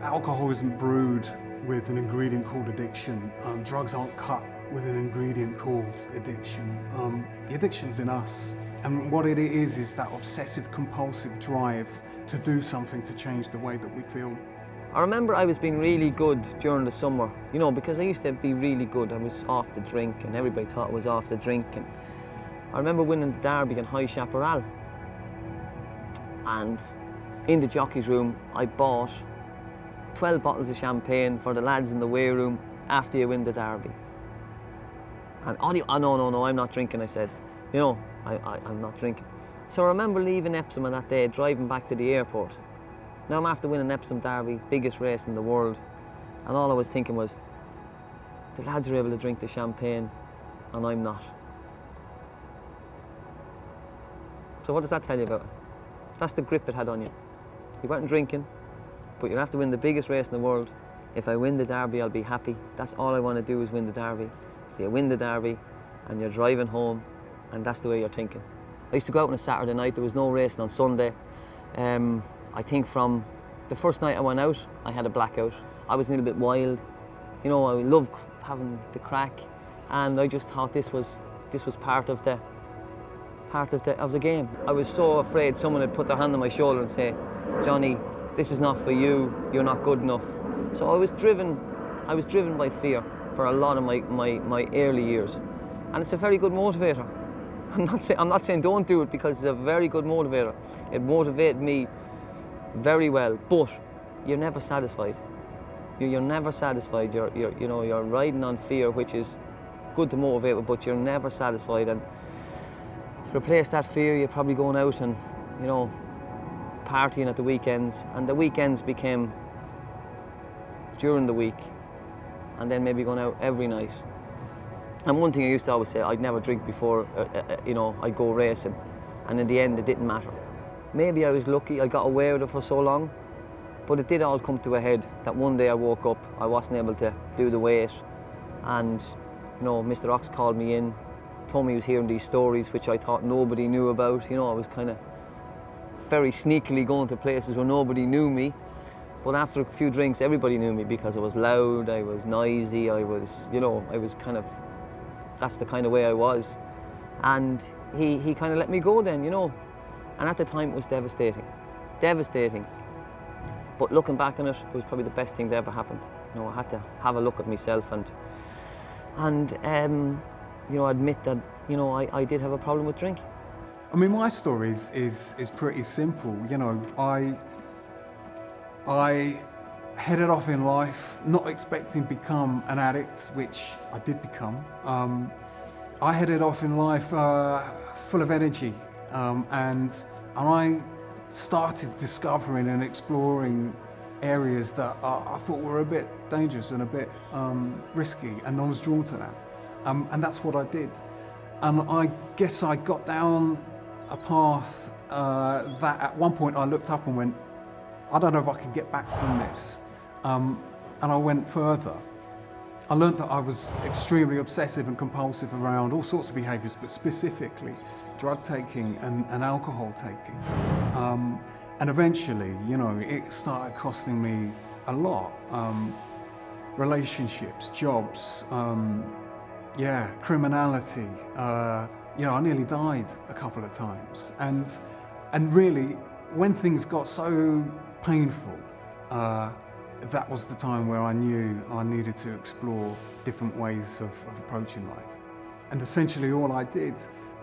Alcohol isn't brewed with an ingredient called addiction. Drugs aren't cut with an ingredient called addiction. The addiction's in us. And what it is that obsessive compulsive drive to do something to change the way that we feel. I remember I was being really good during the summer, because I used to be really good. I was off the drink and everybody thought I was off the drink. And I remember winning the Derby in High Chaparral. And in the jockey's room, I bought 12 bottles of champagne for the lads in the weigh room after you win the Derby. And no, I'm not drinking, I said. I'm not drinking. So I remember leaving Epsom on that day, driving back to the airport. Now I'm after winning Epsom Derby, biggest race in the world. And all I was thinking was, the lads are able to drink the champagne and I'm not. So what does that tell you about it? That's the grip it had on you. You weren't drinking, but you'll have to win the biggest race in the world. If I win the Derby, I'll be happy. That's all I want to do is win the Derby. So you win the Derby and you're driving home and that's the way you're thinking. I used to go out on a Saturday night, there was no racing on Sunday. I think from the first night I went out, I had a blackout. I was a little bit wild. I loved having the crack, and I just thought this was part of the game. I was so afraid someone would put their hand on my shoulder and say, "Johnny, this is not for you. You're not good enough." So I was driven by fear for a lot of my early years, and it's a very good motivator. I'm not saying don't do it, because it's a very good motivator. It motivated me very well, but you're never satisfied. You're never satisfied. You're riding on fear, which is good to motivate, but you're never satisfied. And to replace that fear, you're probably going out and partying at the weekends, and the weekends became during the week, and then maybe going out every night. And one thing I used to always say, I'd never drink before, I'd go racing, and in the end it didn't matter. Maybe I was lucky, I got away with it for so long, but it did all come to a head that one day I woke up, I wasn't able to do the weight, and Mr. Ox called me in, told me he was hearing these stories which I thought nobody knew about. I was kind of very sneakily going to places where nobody knew me, but after a few drinks everybody knew me because I was loud, I was noisy, I was kind of, that's the kind of way I was. And he kind of let me go then, And at the time it was devastating. But looking back on it, it was probably the best thing that ever happened. I had to have a look at myself and admit that, I did have a problem with drinking. I mean, my story is pretty simple. I headed off in life, not expecting to become an addict, which I did become. I headed off in life full of energy, and I started discovering and exploring areas that I thought were a bit dangerous and a bit risky, and I was drawn to that. And that's what I did. And I guess I got down a path that at one point I looked up and went, I don't know if I can get back from this. And I went further. I learned that I was extremely obsessive and compulsive around all sorts of behaviours, but specifically drug taking and alcohol taking. And eventually, it started costing me a lot. Relationships, jobs, criminality. I nearly died a couple of times. And really, when things got so painful, that was the time where I knew I needed to explore different ways of approaching life. And essentially all I did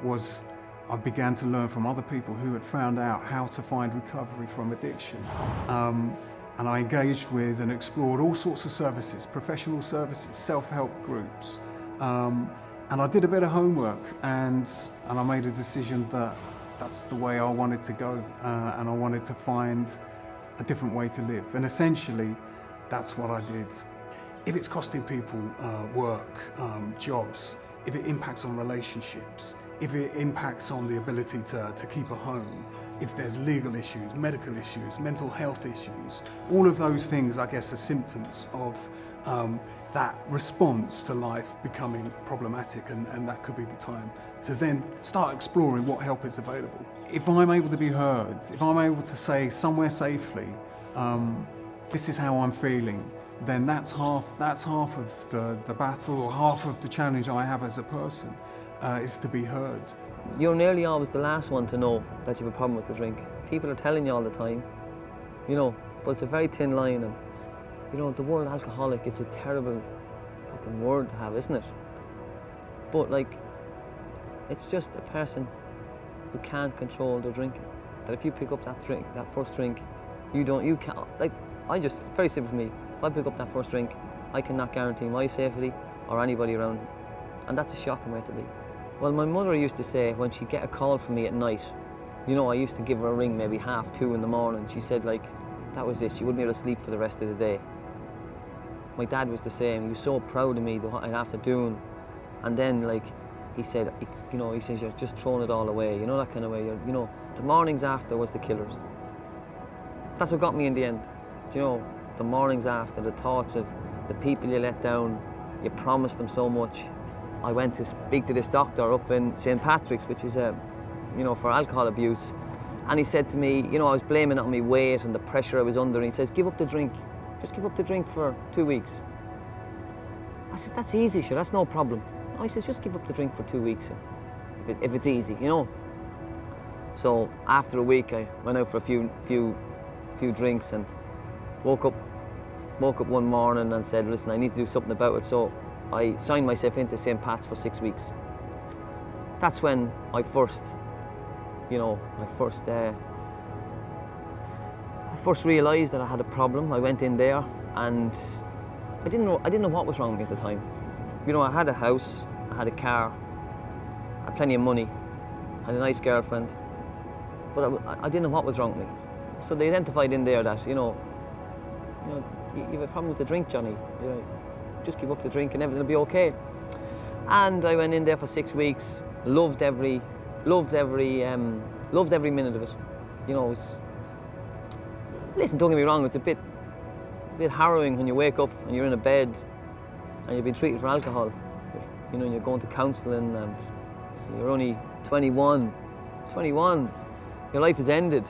was I began to learn from other people who had found out how to find recovery from addiction. And I engaged with and explored all sorts of services, professional services, self-help groups. And I did a bit of homework and I made a decision that that's the way I wanted to go. And I wanted to find a different way to live. And essentially, that's what I did. If it's costing people work, jobs, if it impacts on relationships, if it impacts on the ability to keep a home, if there's legal issues, medical issues, mental health issues, all of those things, I guess, are symptoms of that response to life becoming problematic, and that could be the time to then start exploring what help is available. If I'm able to be heard, if I'm able to say somewhere safely, this is how I'm feeling, then that's half of the battle, or half of the challenge I have as a person, is to be heard. You're nearly always the last one to know that you have a problem with the drink. People are telling you all the time, you know, but it's a very thin line, and you know, the word alcoholic, it's a terrible fucking word to have, isn't it? But like, it's just a person who can't control their drinking. That if you pick up that drink, that first drink, you can't, like, very simple for me, if I pick up that first drink, I cannot guarantee my safety or anybody around me. And that's a shocking way to be. Well, my mother used to say, when she'd get a call from me at night, you know, I used to give her a ring maybe 2:30 in the morning. She said, like, that was it, she wouldn't be able to sleep for the rest of the day. My dad was the same. He was so proud of me, what I'd have to do. And then, like, he said, you know, he says, you're just throwing it all away, you know, that kind of way. You know, the mornings after was the killers. That's what got me in the end. You know, the mornings after, the thoughts of the people you let down, you promised them so much. I went to speak to this doctor up in St. Patrick's, which is, you know, for alcohol abuse. And he said to me, you know, I was blaming it on my weight and the pressure I was under. And he says, give up the drink. Just give up the drink for 2 weeks. I says, that's easy, sure, that's no problem. No, he says, just give up the drink for 2 weeks, if it's easy, you know. So after a week, I went out for a few drinks and woke up one morning and said, listen, I need to do something about it. So I signed myself into St. Pat's for 6 weeks. That's when I first realised that I had a problem. I went in there and I didn't know what was wrong with me at the time. You know, I had a house, I had a car, I had plenty of money, I had a nice girlfriend, but I didn't know what was wrong with me. So they identified in there that, you know, you have a problem with the drink, Johnny. You know, just give up the drink and everything will be okay. And I went in there for 6 weeks, loved every minute of it. You know, listen, don't get me wrong, it's a bit harrowing when you wake up and you're in a bed and you've been treated for alcohol. You know, and you're going to counselling and you're only 21, your life has ended.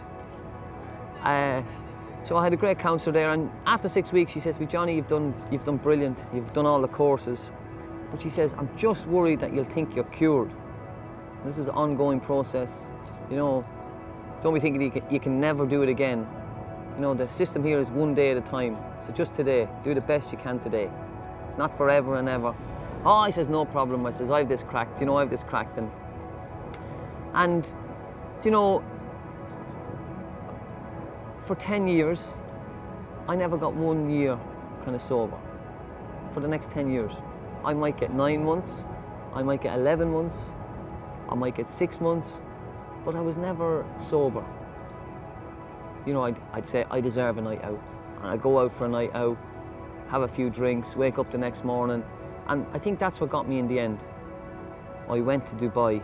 So I had a great counsellor there, and after 6 weeks she says to me, Johnny, you've done brilliant, you've done all the courses, but she says, I'm just worried that you'll think you're cured. This is an ongoing process, you know, don't be thinking you can never do it again. You know, the system here is one day at a time, so just today, do the best you can today. It's not forever and ever. Oh, I says, no problem. I says, I have this cracked, you know, I have this cracked. And you know, for 10 years, I never got 1 year kind of sober. For the next 10 years. I might get 9 months, I might get 11 months, I might get 6 months, but I was never sober. You know, I'd say I deserve a night out. And I'd go out for a night out, have a few drinks, wake up the next morning, and I think that's what got me in the end. I went to Dubai,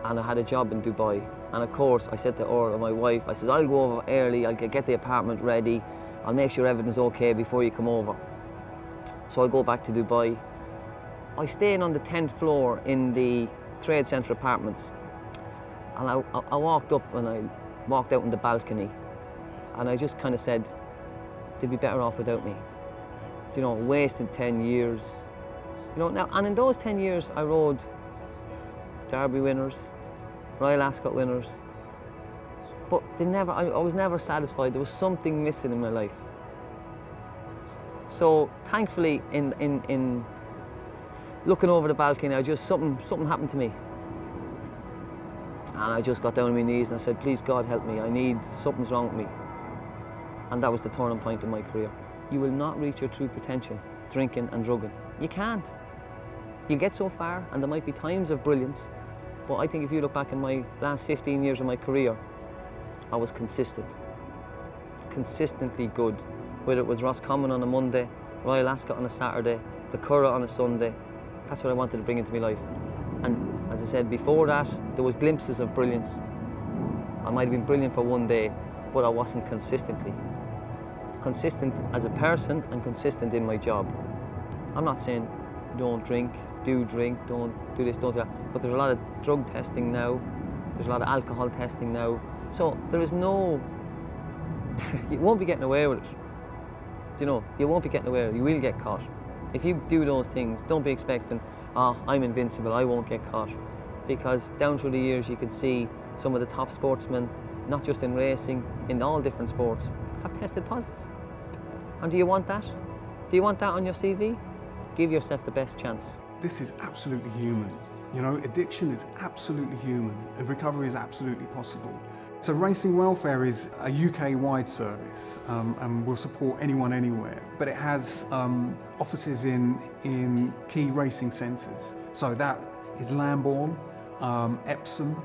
and I had a job in Dubai. And of course, I said to her, my wife, I said, I'll go over early, I'll get the apartment ready, I'll make sure everything's okay before you come over. So I go back to Dubai. I stay on the 10th floor in the Trade Centre apartments. And I walked up and I walked out on the balcony, and I just kind of said, they'd be better off without me. You know, wasted 10 years. You know, now, and in those 10 years, I rode Derby winners, Royal Ascot winners, but I was never satisfied. There was something missing in my life. So thankfully, in looking over the balcony, something happened to me. And I just got down on my knees and I said, please God help me, something's wrong with me. And that was the turning point in my career. You will not reach your true potential drinking and drugging. You can't. You'll get so far, and there might be times of brilliance, but I think if you look back in my last 15 years of my career, I was consistently good. Whether it was Roscommon on a Monday, Royal Ascot on a Saturday, the Curragh on a Sunday, that's what I wanted to bring into my life. And as I said before that, there was glimpses of brilliance. I might have been brilliant for one day, but I wasn't consistent as a person and consistent in my job. I'm not saying don't drink, do drink, don't do this, don't do that, but there's a lot of drug testing now, there's a lot of alcohol testing now, so there is no, you won't be getting away with it. You know, you won't be getting away, you will get caught. If you do those things, don't be expecting, I'm invincible, I won't get caught. Because down through the years you can see some of the top sportsmen, not just in racing, in all different sports, have tested positive. And do you want that? Do you want that on your CV? Give yourself the best chance. This is absolutely human. You know, addiction is absolutely human and recovery is absolutely possible. So Racing Welfare is a UK-wide service and will support anyone anywhere, but it has offices in key racing centres. So that is Lambourne, Epsom,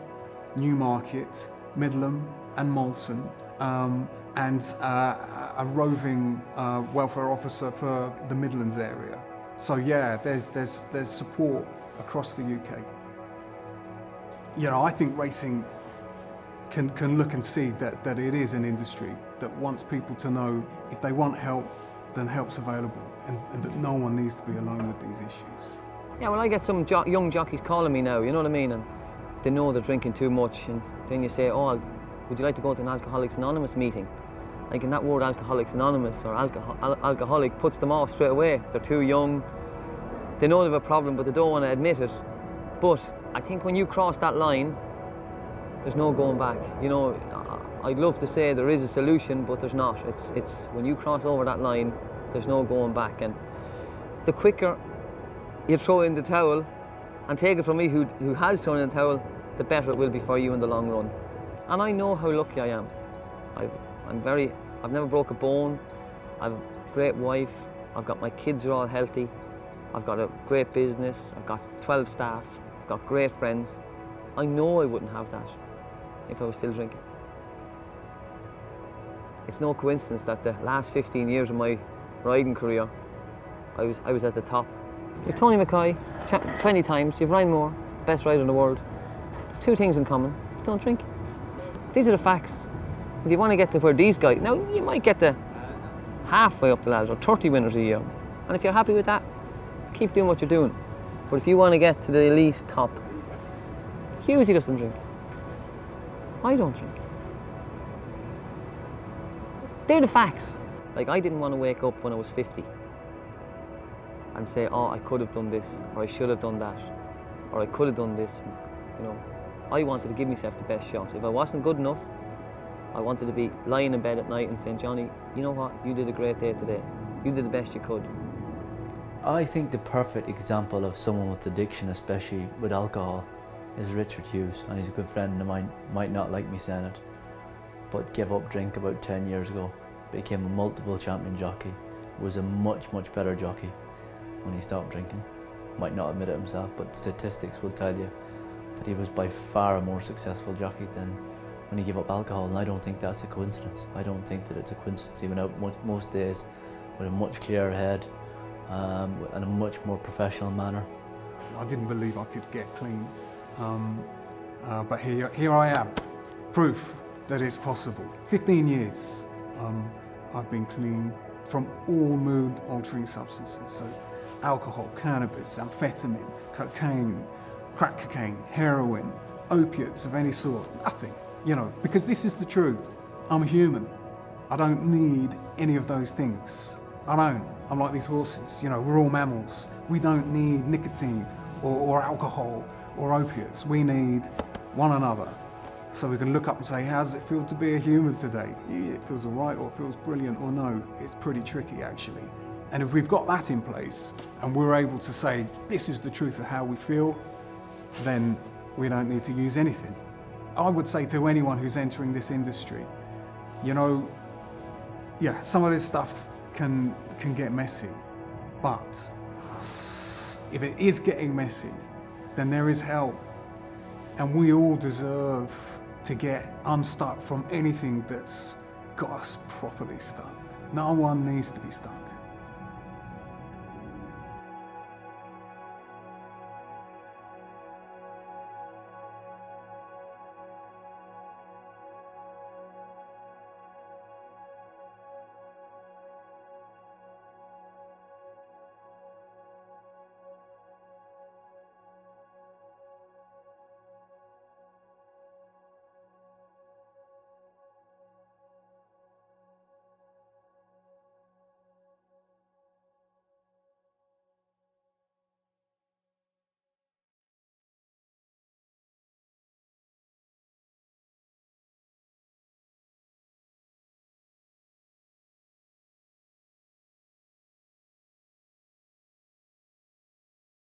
Newmarket, Midland and Malton, and a roving welfare officer for the Midlands area. So yeah, there's support across the UK. You know, I think racing can look and see that it is an industry that wants people to know if they want help, then help's available, and that no one needs to be alone with these issues. Yeah, well, I get some young jockeys calling me now, you know what I mean? And they know they're drinking too much, and then you say, oh, would you like to go to an Alcoholics Anonymous meeting? Like, in that word Alcoholics Anonymous or alcoholic puts them off straight away. They're too young, they know they have a problem, but they don't want to admit it. But I think when you cross that line, there's no going back. You know, I'd love to say there is a solution, but there's not. It's when you cross over that line, there's no going back. And the quicker you throw in the towel, and take it from me who has thrown in the towel, the better it will be for you in the long run. And I know how lucky I am. I've never broke a bone. I've a great wife. I've got my kids are all healthy. I've got a great business. I've got 12 staff. I've got great friends. I know I wouldn't have that if I was still drinking. It's no coincidence that the last 15 years of my riding career, I was at the top. You've Tony McCoy 20 times, you've Ryan Moore, best rider in the world. There's two things in common: you don't drink. These are the facts. If you want to get to where these guys, now you might get to halfway up the ladder, or 30 winners a year. And if you're happy with that, keep doing what you're doing. But if you want to get to the elite top, Hughesy doesn't drink. I don't drink. They're the facts. Like, I didn't want to wake up when I was 50 and say, oh, I could have done this, or I should have done that, or I could have done this. You know, I wanted to give myself the best shot. If I wasn't good enough, I wanted to be lying in bed at night and saying, Johnny, you know what, you did a great day today. You did the best you could. I think the perfect example of someone with addiction, especially with alcohol, is Richard Hughes, and he's a good friend of mine. Might not like me saying it, but gave up drink about 10 years ago, became a multiple champion jockey, was a much better jockey when he stopped drinking. Might not admit it himself, but statistics will tell you that he was by far a more successful jockey than when he gave up alcohol, and I don't think that's a coincidence. I don't think that it's a coincidence. He went out most days with a much clearer head and a much more professional manner. I didn't believe I could get clean, but here I am, proof that it's possible. 15 years I've been clean from all mood-altering substances, so alcohol, cannabis, amphetamine, cocaine, crack cocaine, heroin, opiates of any sort, nothing, you know, because this is the truth. I'm a human. I don't need any of those things. I don't. I'm like these horses, you know, we're all mammals. We don't need nicotine or alcohol or opiates. We need one another. So we can look up and say, how does it feel to be a human today? Yeah, it feels all right, or it feels brilliant, or no, it's pretty tricky actually. And if we've got that in place and we're able to say, this is the truth of how we feel, then we don't need to use anything. I would say to anyone who's entering this industry, you know, yeah, some of this stuff can get messy, but if it is getting messy, then there is help. And we all deserve to get unstuck from anything that's got us properly stuck. No one needs to be stuck.